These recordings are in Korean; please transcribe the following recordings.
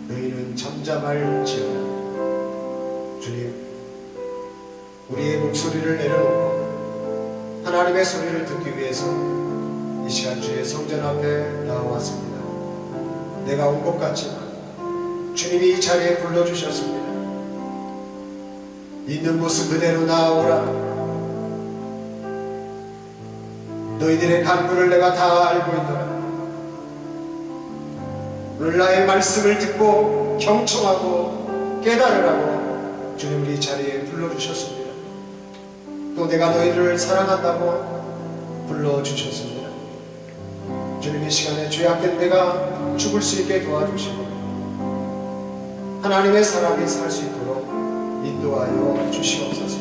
너희는 잠잠할지어다. 주님, 우리의 목소리를 내려놓고 하나님의 소리를 듣기 위해서 이 시간 주의 성전 앞에 나와왔습니다. 내가 온 것 같지만 주님이 이 자리에 불러주셨습니다. 있는 모습 그대로 나아오라. 너희들의 간구를 내가 다 알고 있노라. 오늘 나의 말씀을 듣고 경청하고 깨달으라고 주님이 이 자리에 불러주셨습니다. 또 내가 너희를 사랑한다고 불러주셨습니다. 주님, 이 시간에 죄악된 내가 죽을 수 있게 도와주시고 하나님의 사람이 살 수 있도록 인도하여 주시옵소서.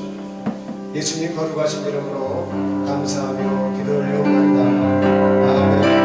예수님 거룩하신 이름으로 감사하며 기도 올려옵나이다. 아멘.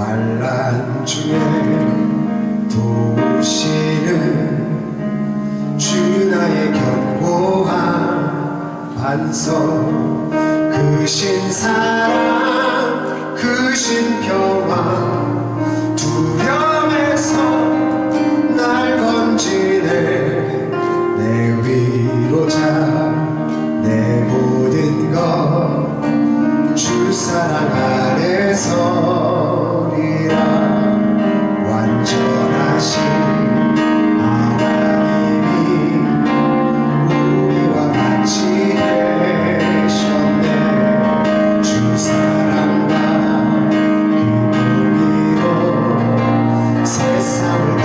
환난 중에 도우시는 주 나의 견고한 반석, 크신 사랑 크신 평화 두려움에서 날 건지네. 내 위로자 내 모든 것 주 사랑 아래서리라. 완전하신 하나님이 우리와 같이 계셨네. 주 사랑과 그 공의로 세상을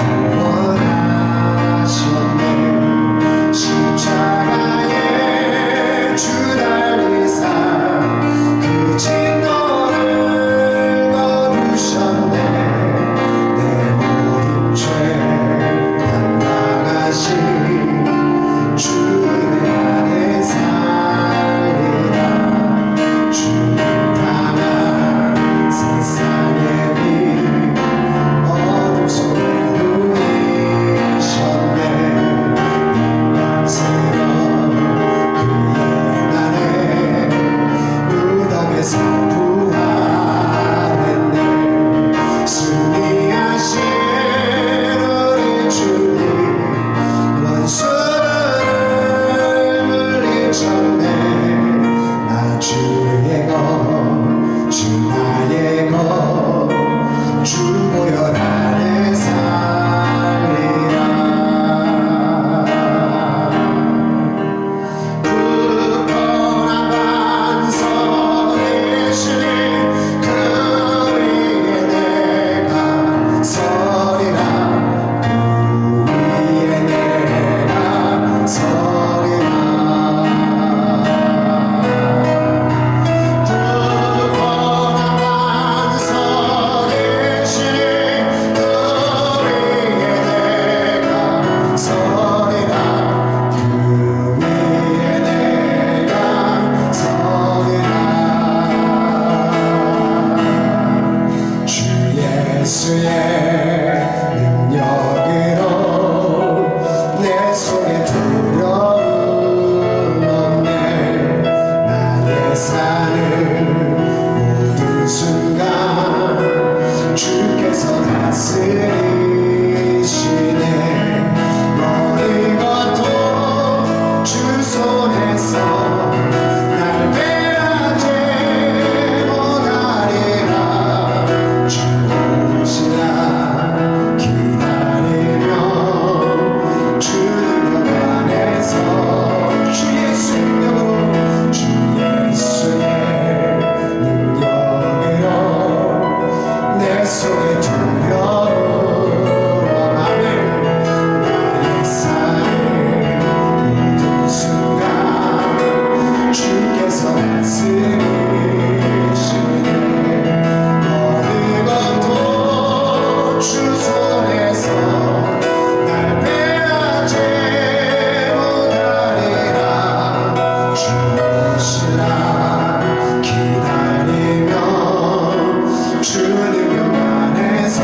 구원하셨네. 십자가에 주 달리사 그 진노를 거두셨네. 내 모든 죄 담당하신 주의 안에 살리라. 주님 당한 세상의 빛 어둠 속에 누이셨네. 영광스러운 그 이날에 무덤에서 부활했네. 승리하신 우리 주님 원수들을 물리쳤네. 나 주의 것 주 나의 것 주 보혈 안에 살리라. 굳건한 반석 되시니 그 위에 내가 서리라. 그 위에 내가 서리라. 굳건한 반석 되시니 그 위에 내가 서리라. 그 위에 내가 서리라. 주 예수의 능력으로 내 속에 두려움 없네. 나의 사는 모든 순간 주께서 다스리시네. 어느 것도 주 손에서 날 빼앗지 못하리라. 주 오시라 기다리며 주 능력 안에서 주 예수 능력으로 주 예수의 능력으로 내 속에 두려움 아멘. 나의 삶의 모든 순간 주께서 다스리시네. 어느 것도 주 손에서 날 빼앗지 못하리라. 주 오시라 기다리며 주 능력 안에서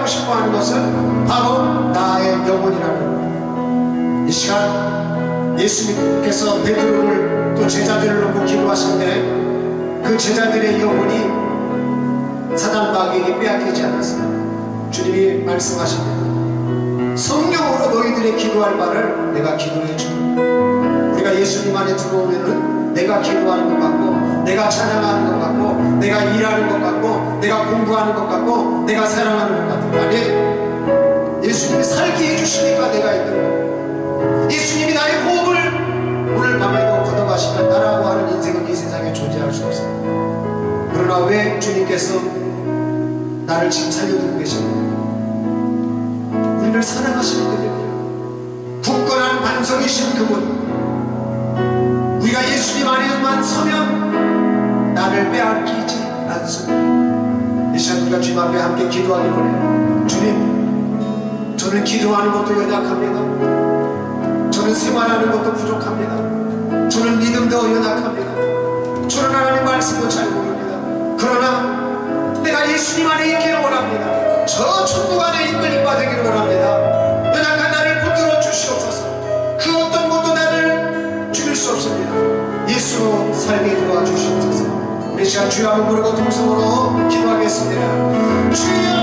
빼앗고 싶어하는 것은 바로 나의 영혼이라는. 이 시간 예수님께서 베드로를 또 제자들을 놓고 기도하시는데 그 제자들의 영혼이 사단 마귀에게 빼앗기지 않았습니다. 주님이 말씀하십니다. 성령으로 너희들의 기도할 바를 내가 기도해 주리. 우리가 예수님 안에 들어오면은 내가 기도하는 것 같고, 내가 찬양하는 것 같고, 내가 일하는 것 같고, 내가 공부하는 것 같고, 내가 사랑하는 것 같고, 아니, 예수님이 살게 해주시니까 내가 있는 거예요. 예수님이 나의 호흡을 오늘 밤에도 걷어가시면 나라고 하는 인생은 이 세상에 존재할 수 없습니다. 그러나 왜 주님께서 나를 지금 살려두고 계십니까? 우리를 사랑하시는 분입니다. 굳건한 반석이신 그분, 우리가 예수님 안에만 서면 나를 빼앗기지 않습니다. 이 시간 우리가 주님 앞에 함께 기도하기 원해요. 주님, 저는 기도하는 것도 연약합니다. 저는 생활하는 것도 부족합니다. 저는 믿음도 연약합니다. 저는 하나님 말씀도 잘 모릅니다. 그러나 내가 예수님 안에 있기를 원합니다. 저 천국 안에 이끌림 받기를 원합니다. 연약한 나를 붙들어 주시옵소서. 그 어떤 것도 나를 죽일 수 없습니다. 예수로 살게 도와주시옵소서. 우리 시간 주여 한번 부르고 통성으로 기도하겠습니다. 주여,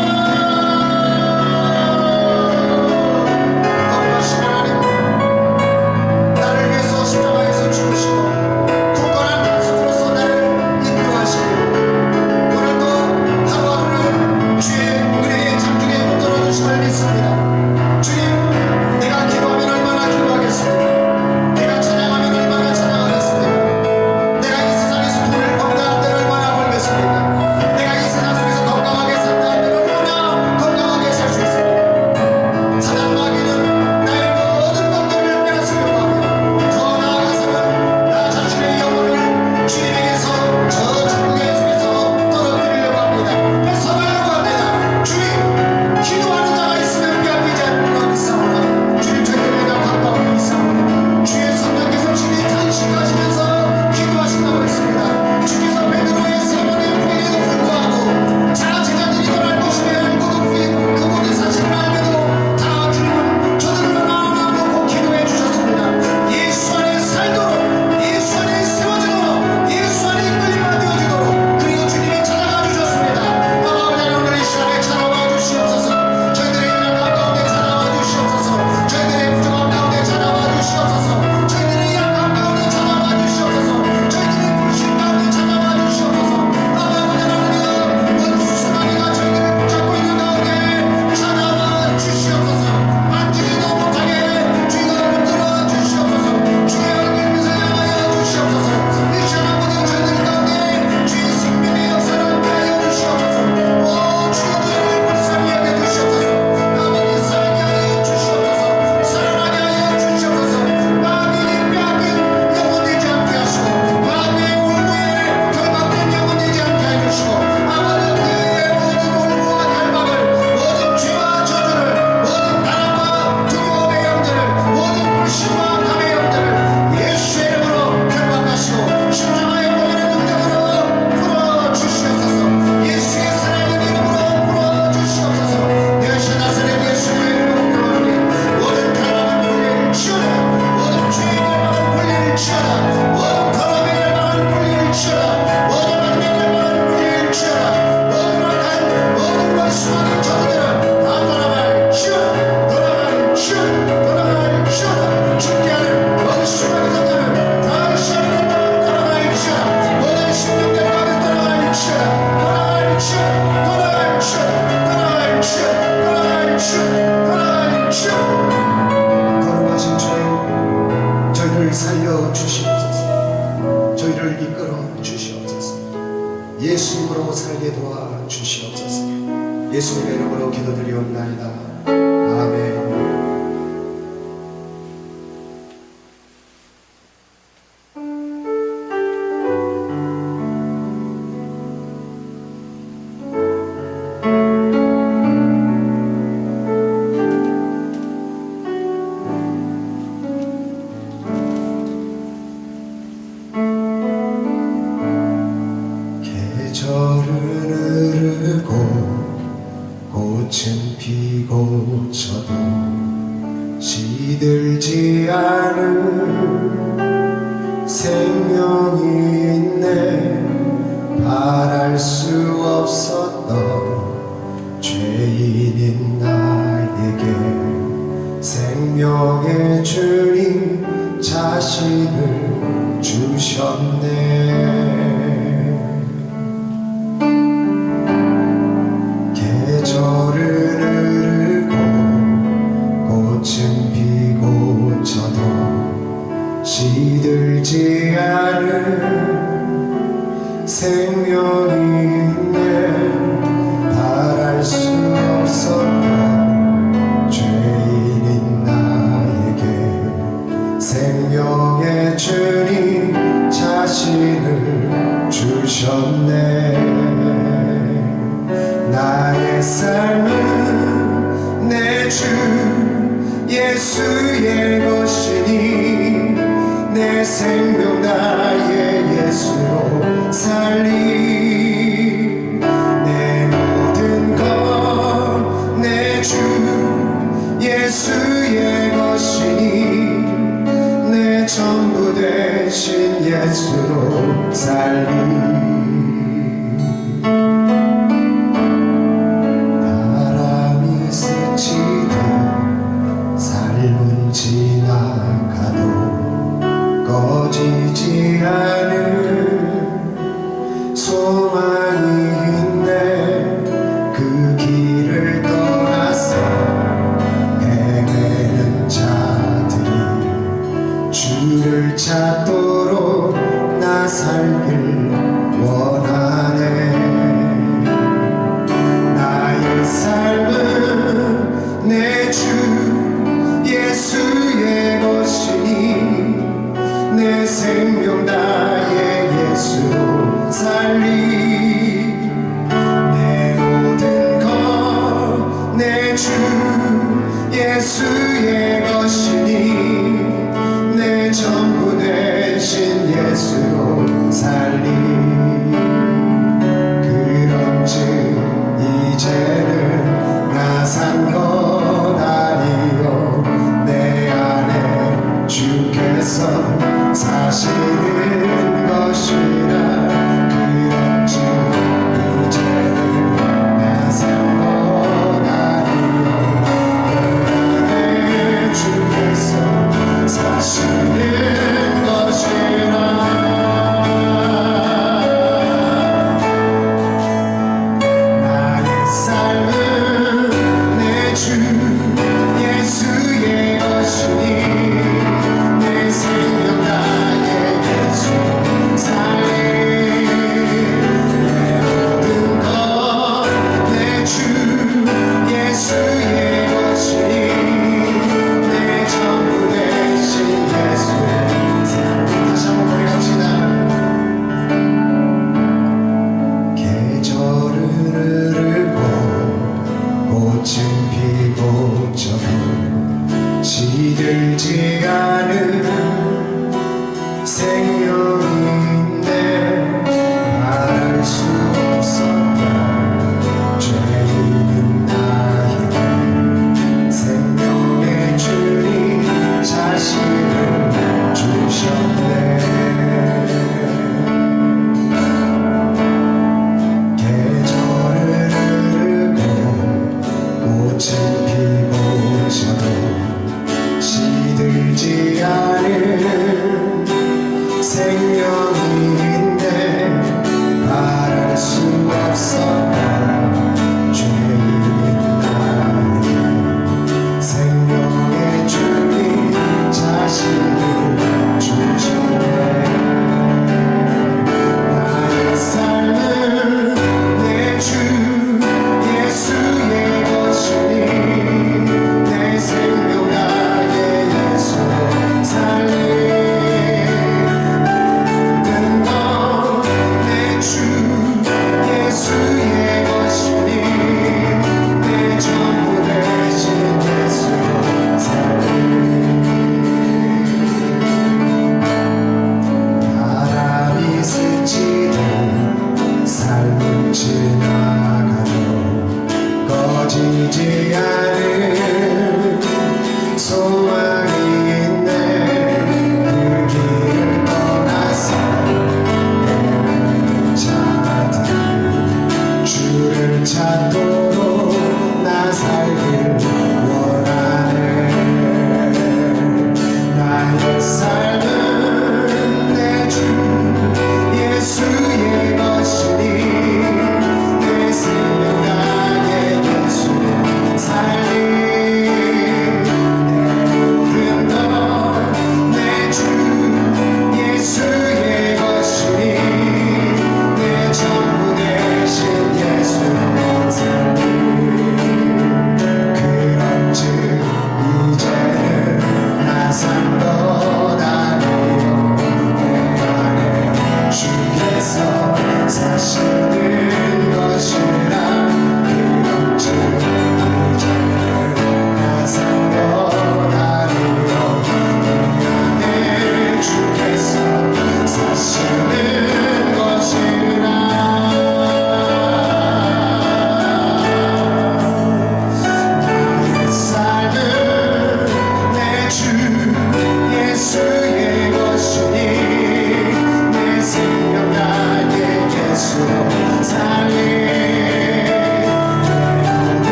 예수님으로 살게 도와 주시옵소서. 예수님의 이름으로 기도드리옵나이다. 아멘. 계절은 흐르고 꽃은 고쳐도 시들지 않을 생명이 있네. 바랄 수 없었던 죄인인 나에게 생명의 주님 자신을 주셨네. 계절은 흐르고 꽃은 피고 저도 시들지 않을 생명이 있네. 바랄 수 없었던 죄인인 나에게 생명의 주님 자신을 주셨네. 나의 삶은 내 주 예수의 것이니 내 생명 나의 예수로 살리. 내 모든 것 내 주 예수의 것이니 내 전부 되신 예수로 살리. 지나가도 꺼지지 않을 소망이 있네. 그 길을 떠나서 헤매는 자들이 주를 찾도록 나 살길 원하네. 나의 삶은 내 주 예수의 것이니 내 생명 나의 예수로 살리. 내 모든 것 내 주 예수의 것이니 내 전부 되신 예수로 살리.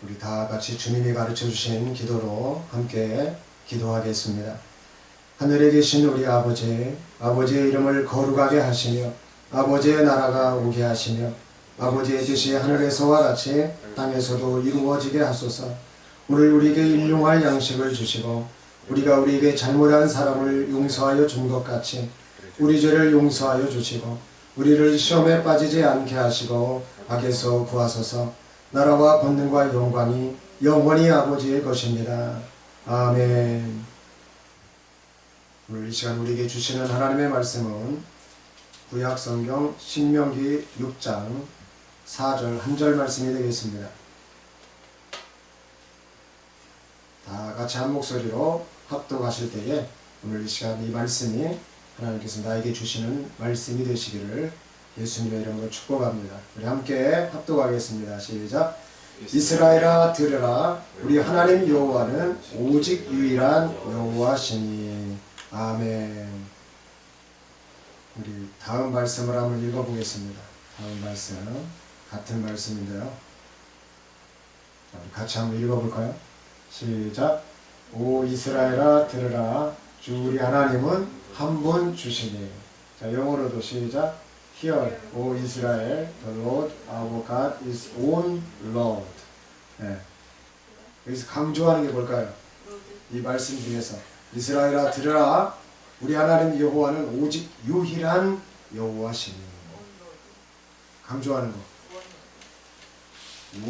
우리 다 같이 주님이 가르쳐 주신 기도로 함께 기도하겠습니다. 하늘에 계신 우리 아버지, 아버지의 이름을 거룩하게 하시며 아버지의 나라가 오게 하시며 아버지의 뜻이 하늘에서와 같이 땅에서도 이루어지게 하소서. 오늘 우리에게 일용할 양식을 주시고 우리가 우리에게 잘못한 사람을 용서하여 준 것 같이 우리 죄를 용서하여 주시고 우리를 시험에 빠지지 않게 하시고 악에서 구하소서. 나라와 권능과 영광이 영원히 아버지의 것입니다. 아멘. 오늘 이 시간 우리에게 주시는 하나님의 말씀은 구약 성경 신명기 6장 4절 한 절 말씀이 되겠습니다. 다 같이 한 목소리로 합독하실 때에 오늘 이 시간 이 말씀이 하나님께서 나에게 주시는 말씀이 되시기를 예수님의 이름으로 축복합니다. 우리 함께 합독하겠습니다. 시작. 이스라엘아 들으라. 우리 하나님 여호와는 오직 유일한 여호와시니. 아멘. 우리 다음 말씀을 한번 읽어보겠습니다. 다음 말씀 같은 말씀인데요. 같이 한번 읽어볼까요? 시작. 오 이스라엘아 들으라. 주 우리 하나님은 한 분 주시니. 자, 영어로도 시작. Hear, O Israel, the Lord our God is one Lord. 네. 여기서 강조하는 게 뭘까요? 이 말씀 중에서 이스라엘아 들으라. 우리 하나님 여호와는 오직 유일한 여호와시니. 강조하는 거.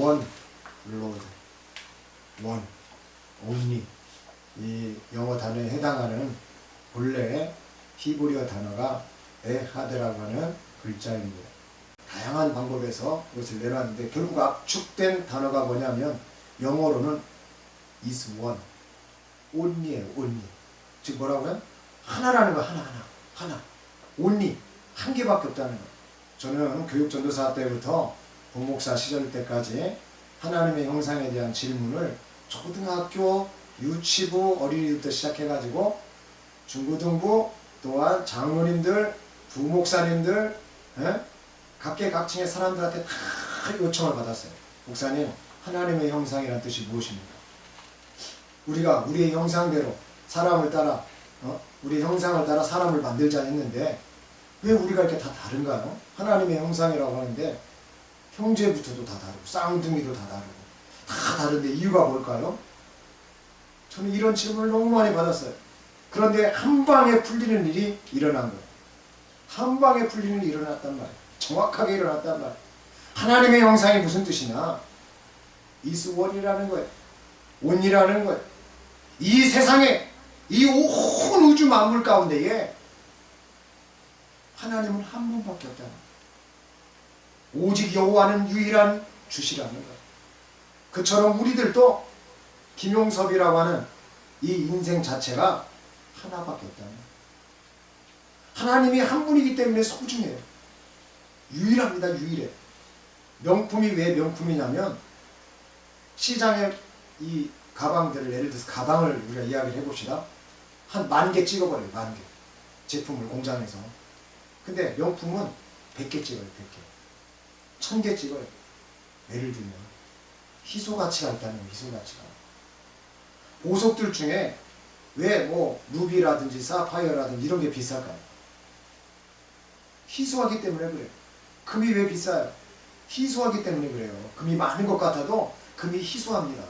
One Lord. One. Only. 이 영어 단어에 해당하는 본래 히브리어 단어가 에하드라고 하는 글자입니다. 다양한 방법에서 이것을 내놨는데 결국 압축된 단어가 뭐냐면 영어로는 is one, only예요. only. 즉 뭐라고요? 하나라는 거. 하나. only. 한 개밖에 없다는 거. 저는 교육전도사 때부터 부목사 시절 때까지 하나님의 형상에 대한 질문을 초등학교, 유치부, 어린이부터 시작해가지고 중고등부 또한 장로님들, 부목사님들, 각계각층의 사람들한테 다 요청을 받았어요. 목사님, 하나님의 형상이란 뜻이 무엇입니까? 우리가 우리의 형상대로 사람을 따라 우리의 형상을 따라 사람을 만들자 했는데 왜 우리가 이렇게 다 다른가요? 하나님의 형상이라고 하는데 형제부터도 다 다르고 쌍둥이도 다 다르고 다 다른데 이유가 뭘까요? 저는 이런 질문을 너무 많이 받았어요. 그런데 한 방에 풀리는 일이 일어난 거예요. 한 방에 풀리는 일이 일어났단 말이에요. 정확하게 일어났단 말이에요. 하나님의 형상이 무슨 뜻이냐? is one이라는 거예요. on이라는 거예요. 이 세상에 이 온 우주 만물 가운데에 하나님은 한 분밖에 없다는 거예요. 오직 여호와는 유일한 주시라는 거예요. 그처럼 우리들도 김용섭이라고 하는 이 인생 자체가 하나밖에 없다는 거예요. 하나님이 한 분이기 때문에 소중해요. 유일합니다. 유일해. 명품이 왜 명품이냐면 시장에 이 가방들을 예를 들어서 가방을 우리가 이야기를 해봅시다. 한 10,000개 찍어버려요. 10,000개. 제품을 공장에서. 근데 명품은 100개 찍어요. 100개. 1000개 찍어요. 예를 들면 희소가치가 있다는 거예요. 희소가치가. 보석들 중에 왜 뭐 루비라든지 사파이어라든지 이런 게 비쌀까요? 희소하기 때문에 그래요. 금이 왜 비싸요? 희소하기 때문에 그래요. 금이 많은 것 같아도 금이 희소합니다.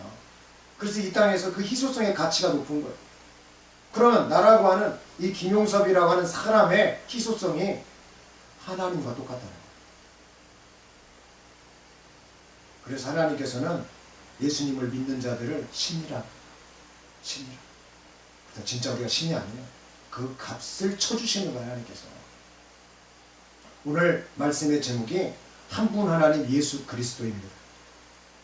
그래서 이 땅에서 그 희소성의 가치가 높은 거예요. 그러면 나라고 하는 이 김용섭이라고 하는 사람의 희소성이 하나님과 똑같다는 거예요. 그래서 하나님께서는 예수님을 믿는 자들을 신이라. 진짜 우리가 신이 아니에요. 그 값을 쳐주시는 거예요. 하나님께서. 오늘 말씀의 제목이 한 분 하나님 예수 그리스도입니다.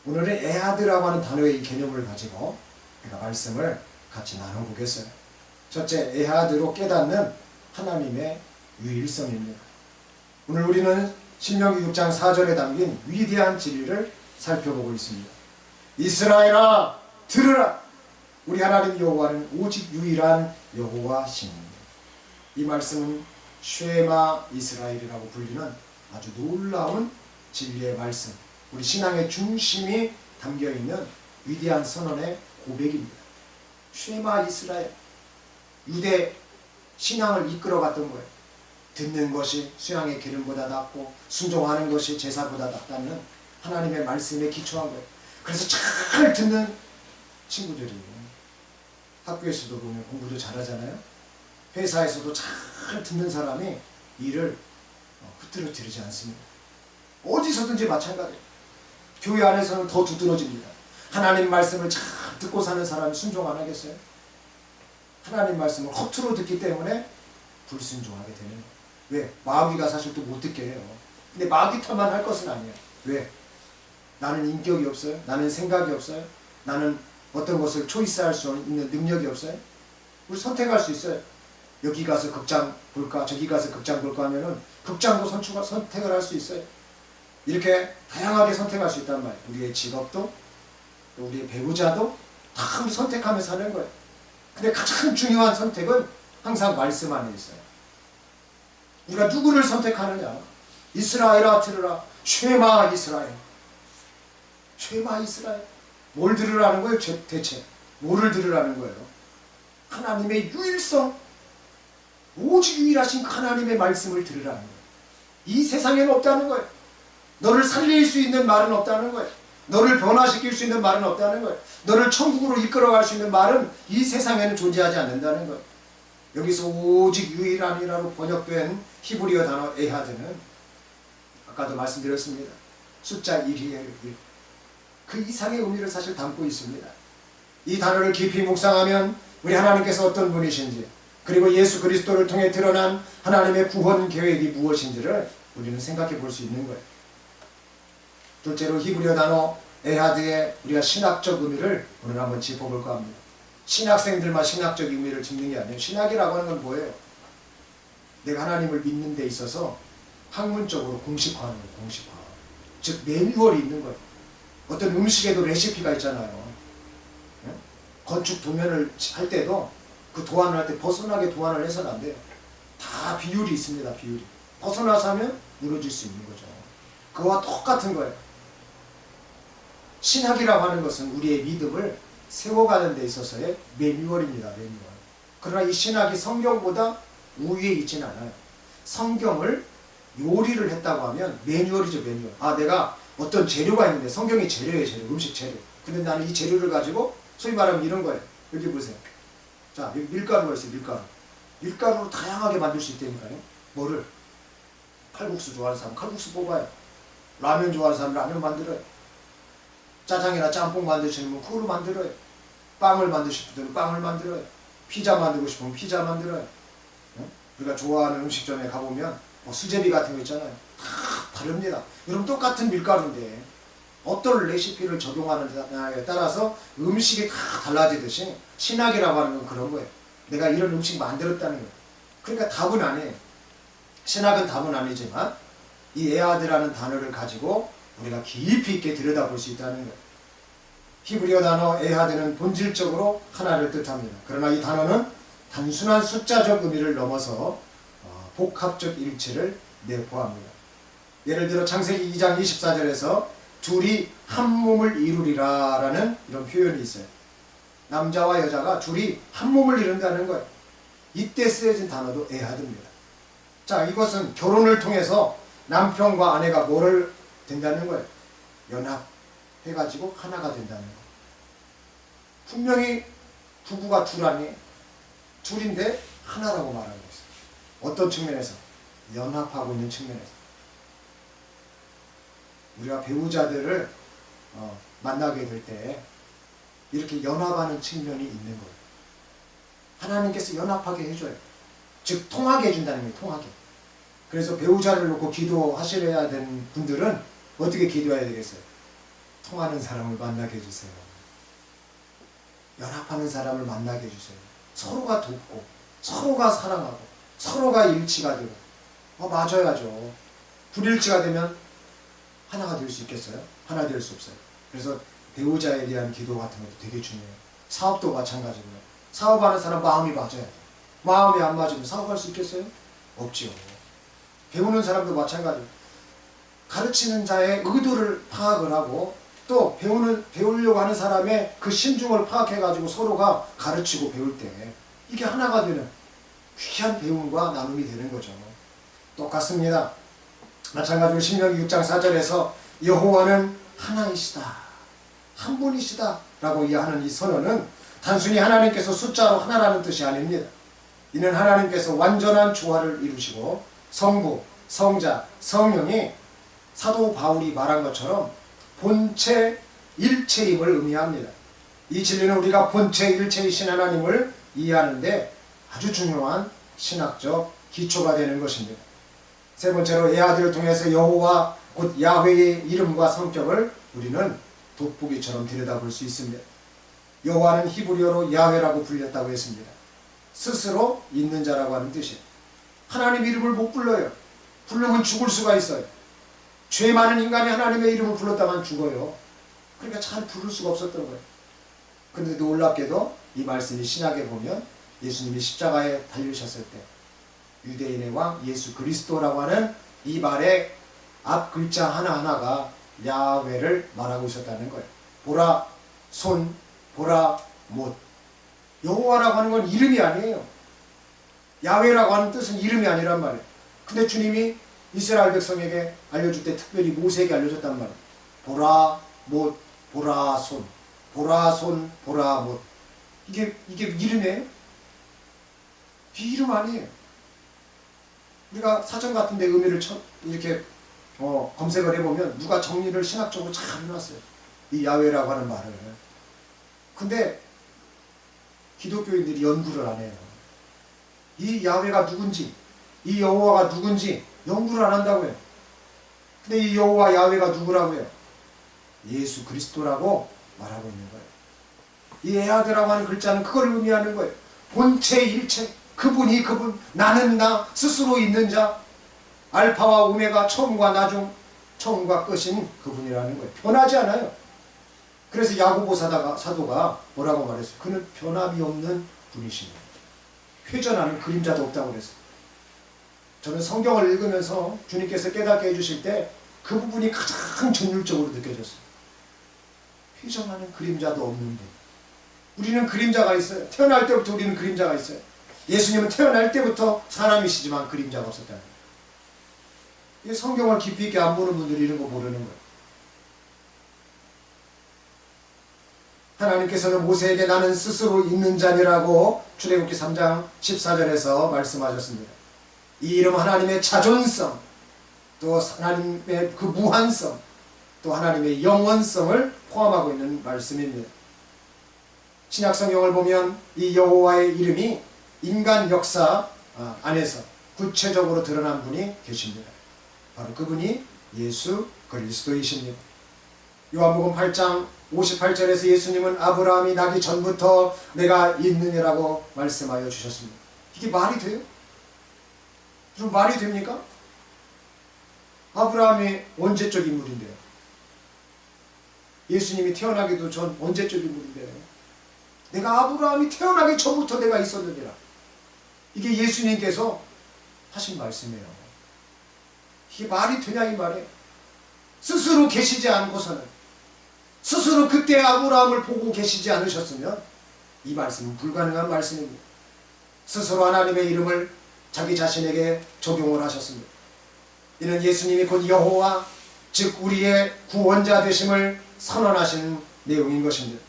오늘은 에하드라고 하는 단어의 개념을 가지고 우리가 말씀을 같이 나눠보겠어요. 첫째, 에하드로 깨닫는 하나님의 유일성입니다. 오늘 우리는 신명기 6장 4절에 담긴 위대한 진리를 살펴보고 있습니다. 이스라엘아 들으라. 우리 하나님 여호와는 오직 유일한 여호와시니. 이 말씀은 쉐마 이스라엘이라고 불리는 아주 놀라운 진리의 말씀, 우리 신앙의 중심이 담겨있는 위대한 선언의 고백입니다. 쉐마 이스라엘. 유대 신앙을 이끌어갔던 거예요. 듣는 것이 수양의 기름보다 낫고 순종하는 것이 제사보다 낫다는 하나님의 말씀에 기초한 거예요. 그래서 잘 듣는 친구들이 학교에서도 보면 공부도 잘하잖아요. 회사에서도 잘 듣는 사람이 일을 흐트러뜨리지 않습니다. 어디서든지 마찬가지예요. 교회 안에서는 더 두드러집니다. 하나님 말씀을 잘 듣고 사는 사람이 순종 안 하겠어요? 하나님 말씀을 허투루 듣기 때문에 불순종하게 되는 거예요. 왜? 마귀가 사실 또 못 듣게 해요. 근데 마귀 탓만 할 것은 아니에요. 왜? 나는 인격이 없어요? 나는 생각이 없어요? 나는 어떤 것을 초이스할 수 있는 능력이 없어요? 우리 선택할 수 있어요. 여기 가서 극장 볼까? 저기 가서 극장 볼까? 하면은 극장도 선택을 할 수 있어요. 이렇게 다양하게 선택할 수 있단 말이에요. 우리의 직업도 또 우리의 배우자도 다 우리 선택하면서 하는 거예요. 근데 가장 중요한 선택은 항상 말씀 안에 있어요. 우리가 누구를 선택하느냐? 이스라엘아 들으라. 쉐마 이스라엘. 쉐마 이스라엘. 뭘 들으라는 거예요? 대체 뭐를 들으라는 거예요? 하나님의 유일성, 오직 유일하신 하나님의 말씀을 들으라는 거예요. 이 세상에는 없다는 거예요. 너를 살릴 수 있는 말은 없다는 거예요. 너를 변화시킬 수 있는 말은 없다는 거예요. 너를 천국으로 이끌어갈 수 있는 말은 이 세상에는 존재하지 않는다는 거예요. 여기서 오직 유일한이라로 번역된 히브리어 단어 에하드는 아까도 말씀드렸습니다. 숫자 1이에요. 1. 그 이상의 의미를 사실 담고 있습니다. 이 단어를 깊이 묵상하면 우리 하나님께서 어떤 분이신지, 그리고 예수 그리스도를 통해 드러난 하나님의 구원 계획이 무엇인지를 우리는 생각해 볼 수 있는 거예요. 둘째로 히브리어 단어 에하드의 우리가 신학적 의미를 오늘 한번 짚어볼까 합니다. 신학생들만 신학적 의미를 짚는 게 아니에요. 신학이라고 하는 건 뭐예요? 내가 하나님을 믿는 데 있어서 학문적으로 공식화하는 거예요. 공식화. 즉 매뉴얼이 있는 거예요. 어떤 음식에도 레시피가 있잖아요. 예? 건축 도면을 할 때도 그 도안을 할 때 벗어나게 도안을 해서는 안 돼요. 다 비율이 있습니다. 비율이. 벗어나서 하면 무너질 수 있는 거죠. 그와 똑같은 거예요. 신학이라고 하는 것은 우리의 믿음을 세워가는 데 있어서의 매뉴얼입니다. 매뉴얼. 그러나 이 신학이 성경보다 우위에 있지는 않아요. 성경을 요리를 했다고 하면 매뉴얼이죠. 매뉴얼. 아, 내가 어떤 재료가 있는데, 성경이 재료예요. 재료. 음식 재료. 근데 나는 이 재료를 가지고 소위 말하면 이런 거예요. 여기 보세요. 자, 여기 밀가루가 있어요. 밀가루. 밀가루로 다양하게 만들 수 있다니까요. 뭐를? 칼국수 좋아하는 사람 칼국수 뽑아요. 라면 좋아하는 사람 라면 만들어요. 짜장이나 짬뽕 만드시는 분 그걸로 만들어요. 빵을 만드실 분들은 빵을 만들어요. 피자 만들고 싶으면 피자 만들어요. 우리가 좋아하는 음식점에 가보면 뭐 수제비 같은 거 있잖아요. 다 다릅니다. 여러분 똑같은 밀가루인데 어떤 레시피를 적용하느냐에 따라서 음식이 다 달라지듯이 신학이라고 하는 건 그런 거예요. 내가 이런 음식 만들었다는 거예요. 그러니까 답은 아니에요. 신학은 답은 아니지만 이 에하드라는 단어를 가지고 우리가 깊이 있게 들여다볼 수 있다는 거예요. 히브리어 단어 에하드는 본질적으로 하나를 뜻합니다. 그러나 이 단어는 단순한 숫자적 의미를 넘어서 복합적 일체를 내포합니다. 예를 들어 창세기 2장 24절에서 둘이 한 몸을 이루리라 라는 이런 표현이 있어요. 남자와 여자가 둘이 한 몸을 이룬다는 거예요. 이때 쓰여진 단어도 에하드입니다. 자, 이것은 결혼을 통해서 남편과 아내가 뭐를 된다는 거예요? 연합해가지고 하나가 된다는 거예요. 분명히 부부가 둘 아니에요. 둘인데 하나라고 말하고 있어요. 어떤 측면에서? 연합하고 있는 측면에서. 우리가 배우자들을 만나게 될 때 이렇게 연합하는 측면이 있는 거예요. 하나님께서 연합하게 해줘요. 즉 통하게 해준다는 거예요. 통하게. 그래서 배우자를 놓고 기도하셔야 되는 분들은 어떻게 기도해야 되겠어요? 통하는 사람을 만나게 해주세요. 연합하는 사람을 만나게 해주세요. 서로가 돕고 서로가 사랑하고 서로가 일치가 되고 맞아야죠. 불일치가 되면 하나가 될 수 있겠어요? 하나 될 수 없어요. 그래서 배우자에 대한 기도 같은 것도 되게 중요해요. 사업도 마찬가지고요. 사업하는 사람 마음이 맞아야 돼요. 마음이 안 맞으면 사업할 수 있겠어요? 없지요. 배우는 사람도 마찬가지예요. 가르치는 자의 의도를 파악을 하고 또 배우려고 하는 사람의 그 심중을 파악해가지고 서로가 가르치고 배울 때 이게 하나가 되는 귀한 배움과 나눔이 되는 거죠. 똑같습니다. 마찬가지로 신명기 6장 4절에서 여호와는 하나이시다, 한 분이시다 라고 이해하는 이 선언은 단순히 하나님께서 숫자로 하나라는 뜻이 아닙니다. 이는 하나님께서 완전한 조화를 이루시고 성부, 성자, 성령이 사도 바울이 말한 것처럼 본체 일체임을 의미합니다. 이 진리는 우리가 본체 일체이신 하나님을 이해하는데 아주 중요한 신학적 기초가 되는 것입니다. 세 번째로 에아드를 통해서 여호와 곧 야훼의 이름과 성격을 우리는 돋보기처럼 들여다볼 수 있습니다. 여호와는 히브리어로 야훼라고 불렸다고 했습니다. 스스로 있는 자라고 하는 뜻이에요. 하나님 이름을 못 불러요. 부르면 죽을 수가 있어요. 죄 많은 인간이 하나님의 이름을 불렀다만 죽어요. 그러니까 잘 부를 수가 없었던 거예요. 근데 놀랍게도 이 말씀이 신약에 보면 예수님이 십자가에 달리셨을 때 유대인의 왕 예수 그리스도라고 하는 이 말의 앞 글자 하나하나가 야훼를 말하고 있었다는 거예요. 보라, 손, 보라, 못. 여호와라고 하는 건 이름이 아니에요. 야훼라고 하는 뜻은 이름이 아니란 말이에요. 근데 주님이 이스라엘 백성에게 알려줄 때 특별히 모세에게 알려줬단 말이에요. 보라, 못, 보라, 손. 보라, 손, 보라, 못. 이게 이름이에요? 이 이름 아니에요. 우리가 사전 같은 데 의미를 이렇게 검색을 해보면 누가 정리를 신학적으로 잘 해놨어요. 이 야훼라고 하는 말을. 근데 기독교인들이 연구를 안 해요. 이 야훼가 누군지, 이 여호와가 누군지 연구를 안 한다고요. 근데 이 여호와 야훼가 누구라고 해요? 예수 그리스도라고 말하고 있는 거예요. 이 에아드라고 하는 글자는 그걸 의미하는 거예요. 본체 일체, 그분이 그분, 나는 나, 스스로 있는 자, 알파와 오메가, 처음과 나중, 처음과 끝인 그분이라는 거예요. 변하지 않아요. 그래서 야고보 사도가 뭐라고 말했어요? 그는 변함이 없는 분이십니다. 회전하는 그림자도 없다고 그랬어요. 저는 성경을 읽으면서 주님께서 깨닫게 해주실 때 그 부분이 가장 전율적으로 느껴졌어요. 회전하는 그림자도 없는 분. 우리는 그림자가 있어요. 태어날 때부터 우리는 그림자가 있어요. 예수님은 태어날 때부터 사람이시지만 그림자가 없었다는 거예요. 이 성경을 깊이 있게 안 보는 분들이 이런 거 모르는 거예요. 하나님께서는 모세에게 나는 스스로 있는 자니라고 출애굽기 3장 14절에서 말씀하셨습니다. 이 이름 하나님의 자존성, 또 하나님의 그 무한성, 또 하나님의 영원성을 포함하고 있는 말씀입니다. 신약 성경을 보면 이 여호와의 이름이 인간 역사 안에서 구체적으로 드러난 분이 계십니다. 바로 그분이 예수 그리스도이십니다. 요한복음 8장 58절에서 예수님은 아브라함이 나기 전부터 내가 있느니라고 말씀하여 주셨습니다. 이게 말이 돼요? 좀 말이 됩니까? 아브라함이 언제적 인물인데요? 예수님이 태어나기도 전 언제적 인물인데요? 내가 아브라함이 태어나기 전부터 내가 있었느니라. 이게 예수님께서 하신 말씀이에요. 이게 말이 되냐 이 말이에요. 스스로 계시지 않고서는, 스스로 그때 아브라함을 보고 계시지 않으셨으면 이 말씀은 불가능한 말씀입니다. 스스로 하나님의 이름을 자기 자신에게 적용을 하셨습니다. 이는 예수님이 곧 여호와, 즉 우리의 구원자 되심을 선언하시는 내용인 것입니다.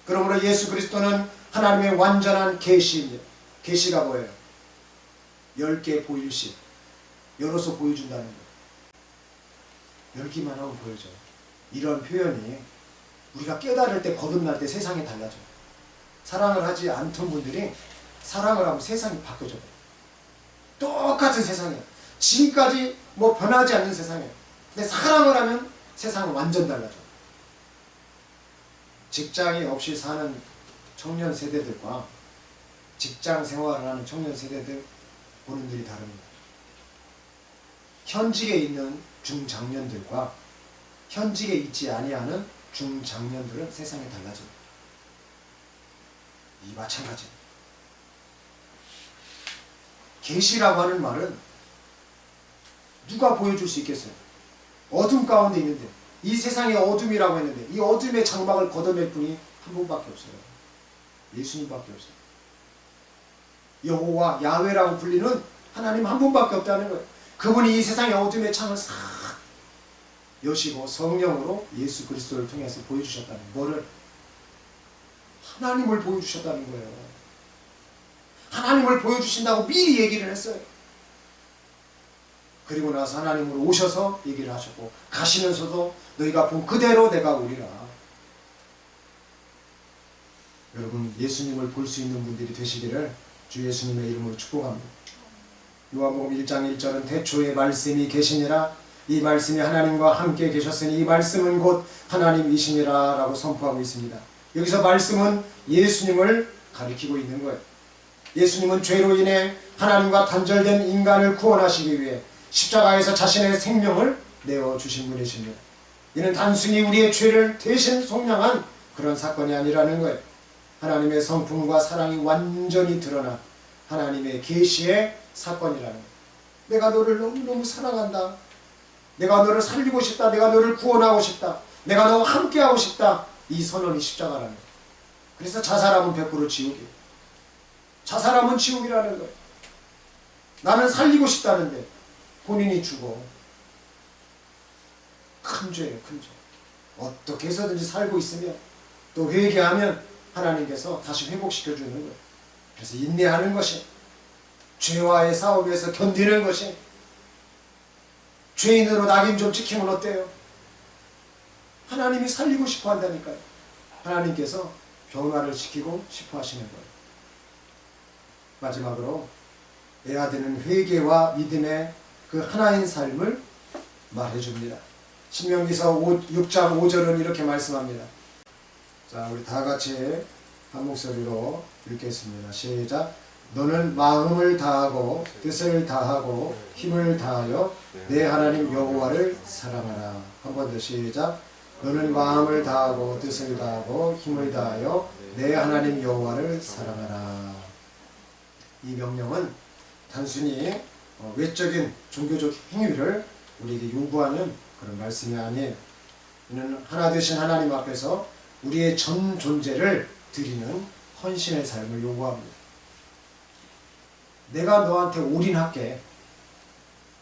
그러므로 예수 그리스도는 하나님의 완전한 계시입니다. 계시가 뭐예요? 10개 보일시, 열어서 보여준다는 거예요. 열기만 하고 보여줘요. 이런 표현이 우리가 깨달을 때, 거듭날 때 세상이 달라져요. 사랑을 하지 않던 분들이 사랑을 하면 세상이 바뀌어져요. 똑같은 세상이에요. 지금까지 뭐 변하지 않는 세상이에요. 근데 사랑을 하면 세상은 완전 달라져요. 직장이 없이 사는 청년 세대들과 직장 생활을 하는 청년 세대들 보는 들이 다릅니다. 현직에 있는 중장년들과 현직에 있지 아니하는 중장년들은 세상이 달라져요. 이 마찬가지입니다. 계시라고 하는 말은 누가 보여줄 수 있겠어요? 어둠 가운데 있는데 이 세상의 어둠이라고 했는데 이 어둠의 장막을 걷어낼 분이 한 분밖에 없어요. 예수님밖에 없어요. 여호와 야훼라고 불리는 하나님 한 분밖에 없다는 거예요. 그분이 이 세상의 어둠의 창을 싹 여시고 성령으로 예수 그리스도를 통해서 보여주셨다는 거를 하나님을 보여주셨다는 거예요. 하나님을 보여주신다고 미리 얘기를 했어요. 그리고 나서 하나님으로 오셔서 얘기를 하셨고 가시면서도 너희가 본 그대로 내가 오리라. 여러분 예수님을 볼 수 있는 분들이 되시기를 주 예수님의 이름으로 축복합니다. 요한복음 1장 1절은 태초에 말씀이 계시니라 이 말씀이 하나님과 함께 계셨으니 이 말씀은 곧 하나님이시니라 라고 선포하고 있습니다. 여기서 말씀은 예수님을 가리키고 있는 거예요. 예수님은 죄로 인해 하나님과 단절된 인간을 구원하시기 위해 십자가에서 자신의 생명을 내어주신 분이십니다. 이는 단순히 우리의 죄를 대신 속량한 그런 사건이 아니라는 거예요. 하나님의 성품과 사랑이 완전히 드러난 하나님의 계시의 사건이라는 거예요. 내가 너를 너무너무 사랑한다. 내가 너를 살리고 싶다. 내가 너를 구원하고 싶다. 내가 너와 함께하고 싶다. 이 선언이 십자가라는 거예요. 그래서 자살하면 100% 지옥이에요. 자살하면 지옥이라는 거예요. 나는 살리고 싶다는데 본인이 죽어. 큰 죄예요. 큰 죄. 어떻게 해서든지 살고 있으면 또 회개하면 하나님께서 다시 회복시켜주는 거예요. 그래서 인내하는 것이 죄와의 싸움에서 견디는 것이 죄인으로 낙인 좀 찍히면 어때요? 하나님이 살리고 싶어 한다니까요. 하나님께서 변화를 시키고 싶어 하시는 거예요. 마지막으로 애아드는 회개와 믿음의 그 하나인 삶을 말해줍니다. 신명기서 6장 5절은 이렇게 말씀합니다. 자, 우리 다 같이 한 목소리로 읽겠습니다. 시작. 너는 마음을 다하고 뜻을 다하고 힘을 다하여 내 하나님 여호와를 사랑하라. 한 번 더 시작. 너는 마음을 다하고 뜻을 다하고 힘을 다하여 내 하나님 여호와를 사랑하라. 이 명령은 단순히 외적인 종교적 행위를 우리에게 요구하는 그런 말씀이 아니에요. 이는 하나 되신 하나님 앞에서 우리의 전 존재를 드리는 헌신의 삶을 요구합니다. 내가 너한테 올인할게.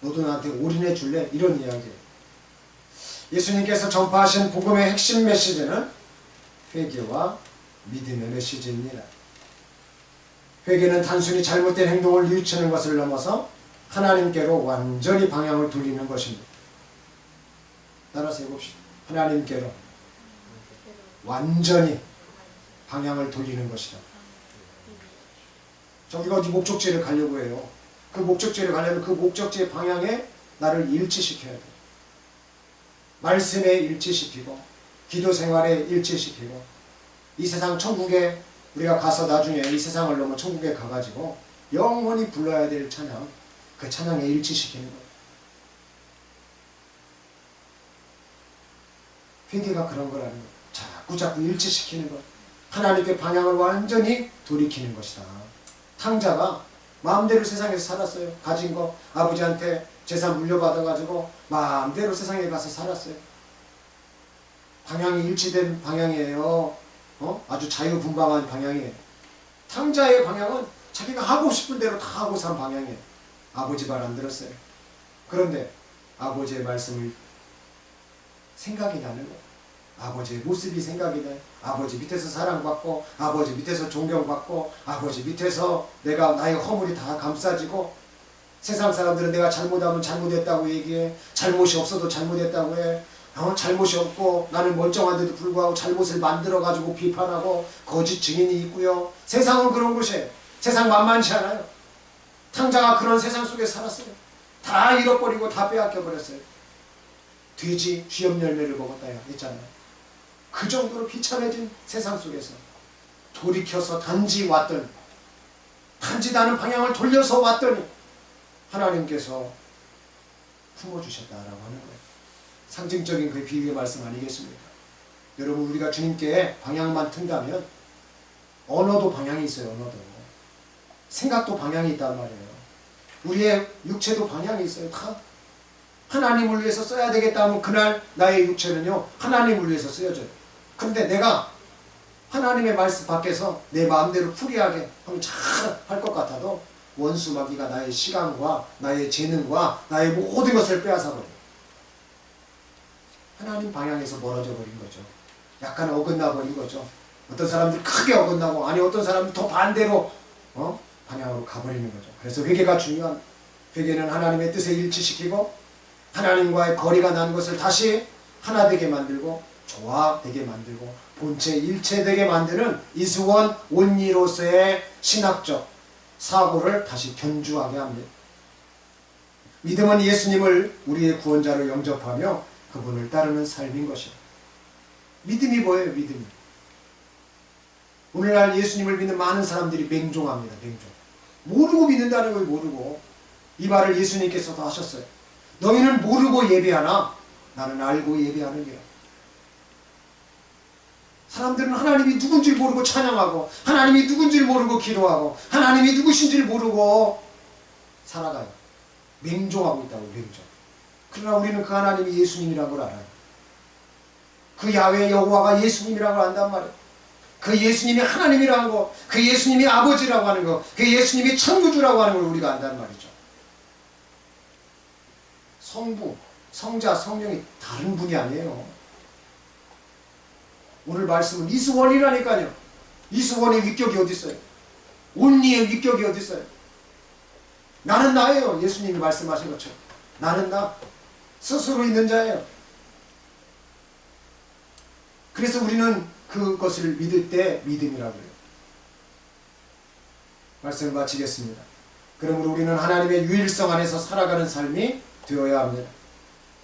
너도 나한테 올인해 줄래? 이런 이야기예요. 예수님께서 전파하신 복음의 핵심 메시지는 회개와 믿음의 메시지입니다. 회개는 단순히 잘못된 행동을 뉘우치는 것을 넘어서 하나님께로 완전히 방향을 돌리는 것입니다. 따라서 해봅시다. 하나님께로 완전히 방향을 돌리는 것이다. 저기가 어디 목적지를 가려고 해요. 그 목적지를 가려면 그 목적지의 방향에 나를 일치시켜야 돼. 말씀에 일치시키고 기도 생활에 일치시키고 이 세상 천국에 우리가 가서 나중에 이 세상을 넘어 천국에 가가지고 영원히 불러야 될 찬양, 그 찬양에 일치시키는 거예요. 회개가 그런 거라는 거예요. 자꾸 일치시키는 것. 하나님께 방향을 완전히 돌이키는 것이다. 탕자가 마음대로 세상에서 살았어요. 가진 거 아버지한테 재산 물려받아가지고 마음대로 세상에 가서 살았어요. 방향이 일치된 방향이에요. 아주 자유분방한 방향이에요. 탕자의 방향은 자기가 하고 싶은 대로 다 하고 산 방향이에요. 아버지 말 안 들었어요. 그런데 아버지의 말씀을 생각이 나는 거예요. 아버지의 모습이 생각이 나요. 아버지 밑에서 사랑받고 아버지 밑에서 존경받고 아버지 밑에서 내가 나의 허물이 다 감싸지고 세상 사람들은 내가 잘못하면 잘못했다고 얘기해. 잘못이 없어도 잘못했다고 해. 잘못이 없고 나는 멀쩡한데도 불구하고 잘못을 만들어가지고 비판하고 거짓 증인이 있고요. 세상은 그런 곳이에요. 세상 만만치 않아요. 탕자가 그런 세상 속에 살았어요. 다 잃어버리고 다 빼앗겨버렸어요. 돼지 쥐염 열매를 먹었다 했잖아요. 그 정도로 비참해진 세상 속에서 돌이켜서 단지 왔더니 단지 나는 방향을 돌려서 왔더니 하나님께서 품어주셨다라고 하는 거예요. 상징적인 그 비유의 말씀 아니겠습니까? 여러분 우리가 주님께 방향만 튼다면 언어도 방향이 있어요. 언어도 생각도 방향이 있단 말이에요. 우리의 육체도 방향이 있어요. 다 하나님을 위해서 써야 되겠다 하면 그날 나의 육체는요 하나님을 위해서 쓰여져요. 근데 내가 하나님의 말씀 밖에서 내 마음대로 풀이하게 하면 잘 할 것 같아도 원수 마귀가 나의 시간과 나의 재능과 나의 모든 것을 빼앗아 버려요. 하나님 방향에서 멀어져 버린 거죠. 약간 어긋나 버린 거죠. 어떤 사람들 크게 어긋나고, 아니 어떤 사람들 더 반대로 방향으로 가버리는 거죠. 그래서 회개가 중요한, 회개는 하나님의 뜻에 일치시키고 하나님과의 거리가 난 것을 다시 하나 되게 만들고 조화되게 만들고 본체 일체되게 만드는 이수원 온리로서의 신학적 사고를 다시 견주하게 합니다. 믿음은 예수님을 우리의 구원자로 영접하며 그분을 따르는 삶인 것이다. 믿음이 뭐예요? 믿음이. 오늘날 예수님을 믿는 많은 사람들이 맹종합니다. 맹종. 모르고 믿는다는 걸 모르고. 이 말을 예수님께서도 하셨어요. 너희는 모르고 예배하나 나는 알고 예배하느니라. 사람들은 하나님이 누군지 모르고 찬양하고 하나님이 누군지 모르고 기도하고 하나님이 누구신지 모르고 살아가요. 맹종하고 있다고. 맹종. 그러나 우리는 그 하나님이 예수님이라는 걸 알아요. 그 야훼 여호와가 예수님이라는 걸 안단 말이에요. 그 예수님이 하나님이라는 거, 그 예수님이 아버지라고 하는 거, 그 예수님이 천구주라고 하는 걸 우리가 안단 말이죠. 성부, 성자, 성령이 다른 분이 아니에요. 오늘 말씀은 이수원이라니까요. 이수원의 위격이 어디 있어요? 온리의 위격이 어디 있어요? 나는 나예요. 예수님이 말씀하신 것처럼. 나는 나. 스스로 있는 자예요. 그래서 우리는 그것을 믿을 때 믿음이라고 해요. 말씀을 마치겠습니다. 그러므로 우리는 하나님의 유일성 안에서 살아가는 삶이 되어야 합니다.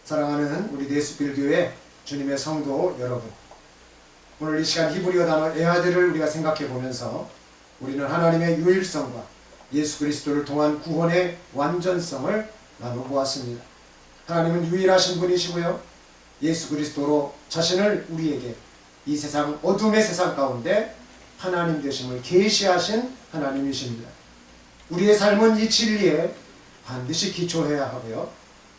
사랑하는 우리 네스필교회 주님의 성도 여러분, 오늘 이 시간 히브리어 단어 에하드를 우리가 생각해 보면서 우리는 하나님의 유일성과 예수 그리스도를 통한 구원의 완전성을 나눠보았습니다. 하나님은 유일하신 분이시고요, 예수 그리스도로 자신을 우리에게 이 세상 어둠의 세상 가운데 하나님 되심을 계시하신 하나님이십니다. 우리의 삶은 이 진리에 반드시 기초해야 하고요,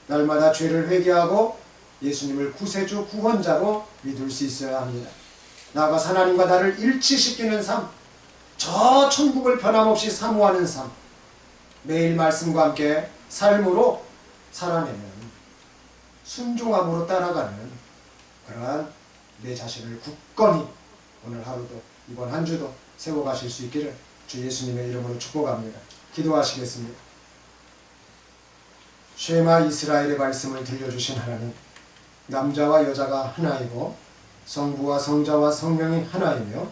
날마다 죄를 회개하고 예수님을 구세주 구원자로 믿을 수 있어야 합니다. 나아가 하나님과 나를 일치시키는 삶, 저 천국을 변함없이 사모하는 삶, 매일 말씀과 함께 삶으로 살아내는, 순종함으로 따라가는 그러한 내 자신을 굳건히 오늘 하루도 이번 한 주도 세워가실 수 있기를 주 예수님의 이름으로 축복합니다. 기도하시겠습니다. 쉐마 이스라엘의 말씀을 들려주신 하나님, 남자와 여자가 하나이고 성부와 성자와 성령이 하나이며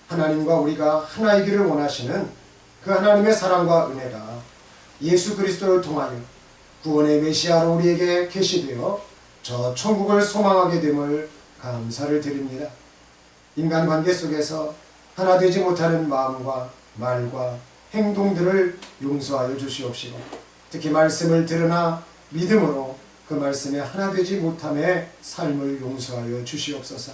하나님과 우리가 하나이기를 원하시는 그 하나님의 사랑과 은혜가 예수 그리스도를 통하여 구원의 메시아로 우리에게 계시되어 저 천국을 소망하게 됨을 감사를 드립니다. 인간관계 속에서 하나 되지 못하는 마음과 말과 행동들을 용서하여 주시옵시고, 특히 말씀을 들으나 믿음으로 그 말씀에 하나 되지 못함의 삶을 용서하여 주시옵소서.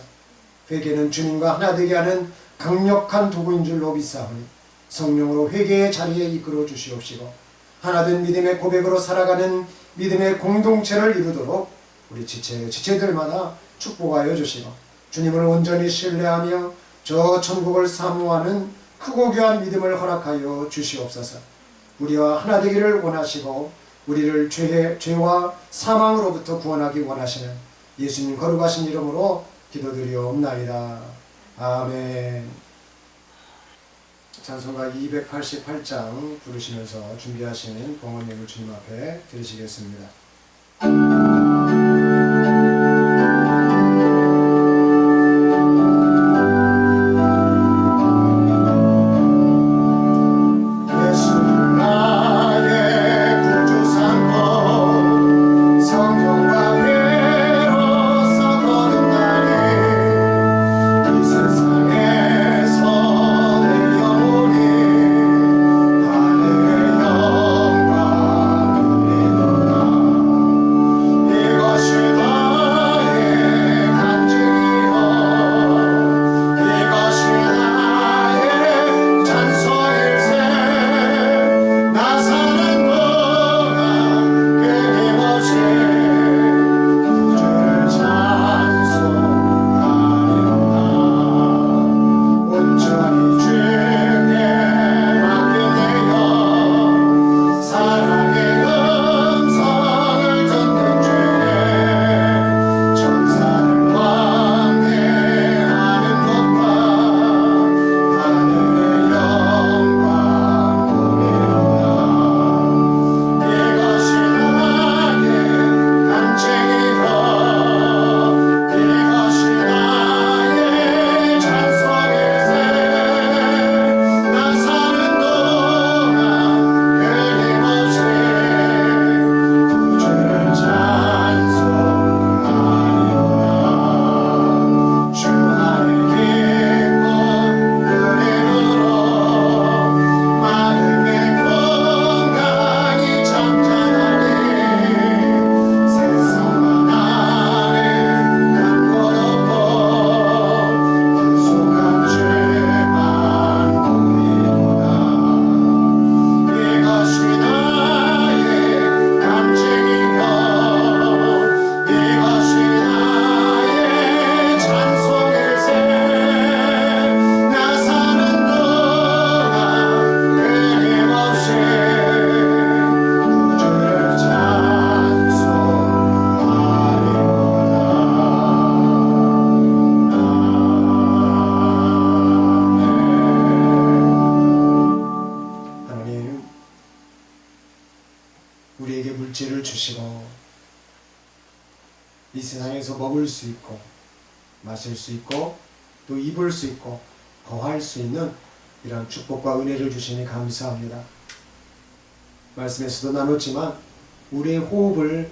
회개는 주님과 하나 되게 하는 강력한 도구인 줄로 믿사오니 성령으로 회개의 자리에 이끌어 주시옵시고, 하나된 믿음의 고백으로 살아가는 믿음의 공동체를 이루도록 우리 지체들마다 축복하여 주시고, 주님을 온전히 신뢰하며 저 천국을 사모하는 크고 귀한 믿음을 허락하여 주시옵소서. 우리와 하나 되기를 원하시고 우리를 죄와 사망으로부터 구원하기 원하시는 예수님 거룩하신 이름으로 기도드리옵나이다. 아멘. 찬송가 288장 부르시면서 준비하시는 봉헌예물 주님 앞에 드리시겠습니다. 하늘의 영광 안에서 먹을 수 있고 마실 수 있고 또 입을 수 있고 거할 수 있는 이러한 축복과 은혜를 주시니 감사합니다. 말씀에서도 나눴지만 우리의 호흡을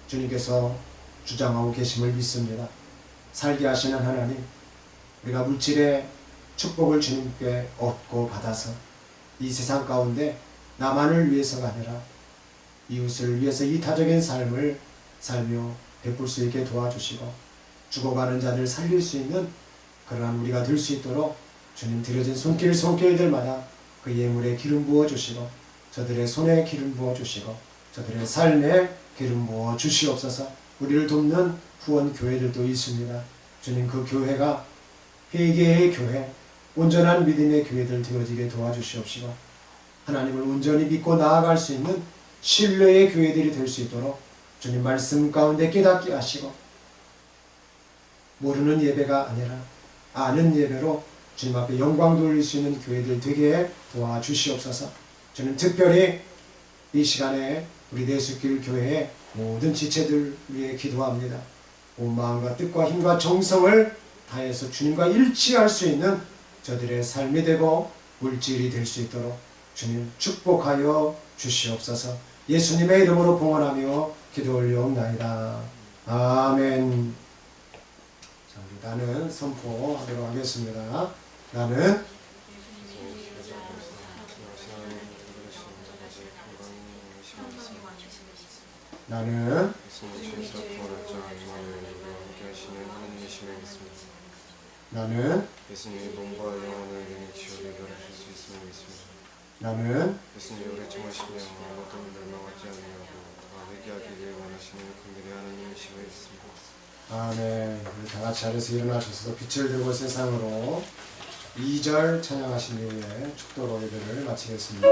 주님께서 주장하고 계심을 믿습니다. 살게 하시는 하나님, 우리가 물질의 축복을 주님께 얻고 받아서 이 세상 가운데 나만을 위해서가 아니라 이웃을 위해서 이타적인 삶을 살며 베풀 수 있게 도와주시고 죽어가는 자를 살릴 수 있는 그러한 우리가 될 수 있도록 주님 들여진 손길들마다 그 예물에 기름 부어주시고 저들의 손에 기름 부어주시고 저들의 삶에 기름 부어 주시옵소서. 우리를 돕는 후원 교회들도 있습니다. 주님 그 교회가 회개의 교회, 온전한 믿음의 교회들 되어지게 도와주시옵시고 하나님을 온전히 믿고 나아갈 수 있는 신뢰의 교회들이 될 수 있도록 주님 말씀 가운데 깨닫게 하시고 모르는 예배가 아니라 아는 예배로 주님 앞에 영광 돌릴 수 있는 교회들 되게 도와주시옵소서. 주님 특별히 이 시간에 우리 내수길 교회의 모든 지체들 위해 기도합니다. 온 마음과 뜻과 힘과 정성을 다해서 주님과 일치할 수 있는 저들의 삶이 되고 물질이 될 수 있도록 주님 축복하여 주시옵소서. 예수님의 이름으로 봉헌하며 기도 올려옵나이다. 아멘. 자, 우리 나는 선포하도록 하겠습니다. 나는 나는 예수님의 몸과 영혼을 능히 지옥에 이르실 수 있음을 믿습니다. 나는 예수님이 오래 참으시며 아무도 멸망하지 아니하고 다 회개하기를 원하시는 긍휼의 하나님이심을 믿습니다. 아멘. 우리 다같이 자리에서 일어나셔서 빛을 들고 세상으로 2절 찬양하신 이후에 축도로 예배를 마치겠습니다.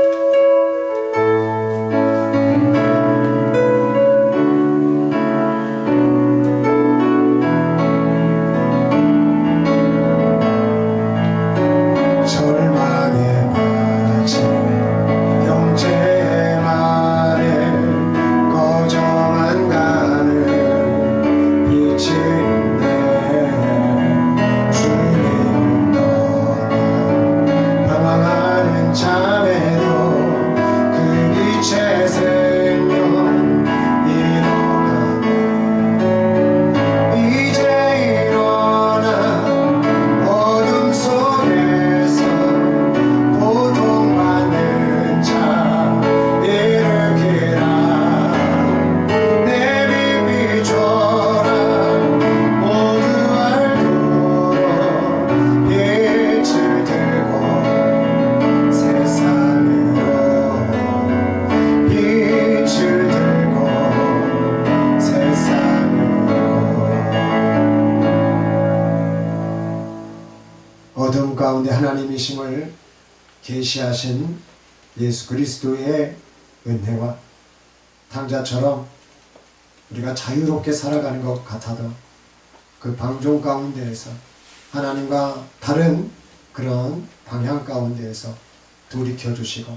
어둠 가운데 하나님이심을 계시하신 예수 그리스도의 은혜와 탕자처럼 우리가 자유롭게 살아가는 것 같아도 그 방종 가운데에서 하나님과 다른 그런 방향 가운데에서 돌이켜주시고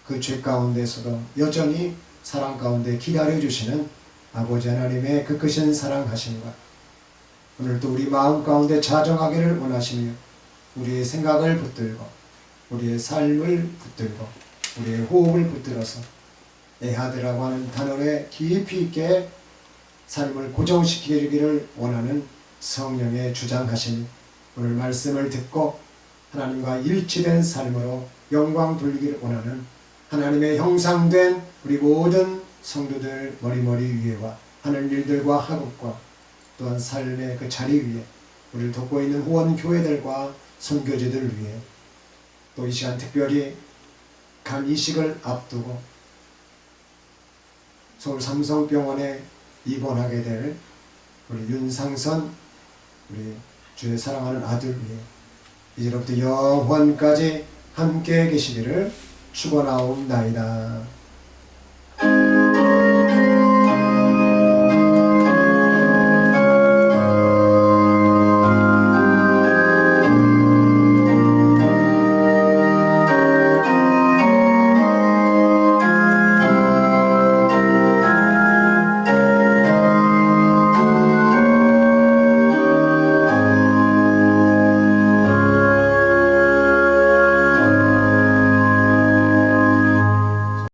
그 죄 가운데서도 여전히 사랑 가운데 기다려주시는 아버지 하나님의 그 크신 사랑하심과 오늘도 우리 마음 가운데 자정하기를 원하시며 우리의 생각을 붙들고 우리의 삶을 붙들고 우리의 호흡을 붙들어서 에하드라고 하는 단어에 깊이 있게 삶을 고정시키기를 원하는 성령의 주장하심이 오늘 말씀을 듣고 하나님과 일치된 삶으로 영광 돌리기를 원하는 하나님의 형상된 우리 모든 성도들 머리머리 위에와 하는 일들과 학업과 또한 삶의 그 자리 위에 우리를 돕고 있는 후원 교회들과 선교제들 위해 또 이 시간 특별히 간 이식을 앞두고 서울 삼성병원에 입원하게 될 우리 윤상선 우리 주의 사랑하는 아들 위해 이제로부터 영원까지 함께 계시기를 축원하옵나이다.